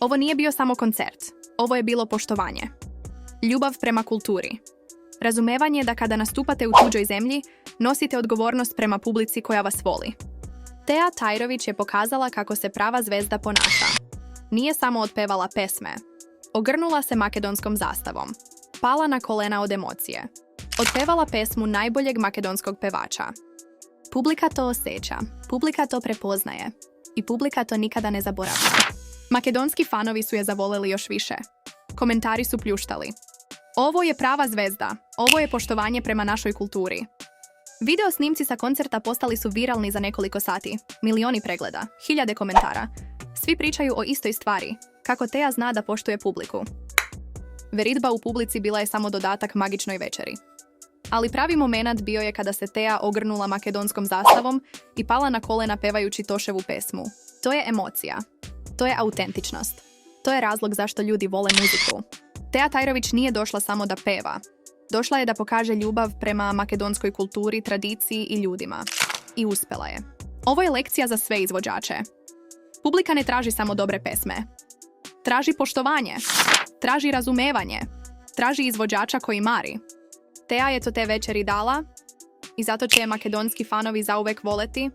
Ovo nije bio samo koncert, ovo je bilo poštovanje. Ljubav prema kulturi. Razumevanje da kada nastupate u tuđoj zemlji, nosite odgovornost prema publici koja vas voli. Tairović je pokazala kako se prava zvezda ponaša. Nije samo otpevala pesme. Ogrnula se makedonskom zastavom. Pala na kolena od emocije. Otpevala pesmu najboljeg makedonskog pevača. Publika to osjeća, publika to prepoznaje i publika to nikada ne zaboravlja. Makedonski fanovi su je zavoleli još više. Komentari su pljuštali. Ovo je prava zvezda, ovo je poštovanje prema našoj kulturi. Video snimci sa koncerta postali su viralni za nekoliko sati. Milioni pregleda, hiljade komentara. Svi pričaju o istoj stvari, kako Teja zna da poštuje publiku. Veritba u publici bila je samo dodatak magičnoj večeri. Ali pravi moment bio je kada se Teja ogrnula makedonskom zastavom i pala na kolena pevajući Toševu pesmu. To je emocija. To je autentičnost. To je razlog zašto ljudi vole muziku. Tairović nije došla samo da peva. Došla je da pokaže ljubav prema makedonskoj kulturi, tradiciji i ljudima. I uspjela je. Ovo je lekcija za sve izvođače. Publika ne traži samo dobre pesme. Traži poštovanje. Traži razumevanje. Traži izvođača koji mari. Teja je to te večeri dala i zato će je makedonski fanovi zauvek voleti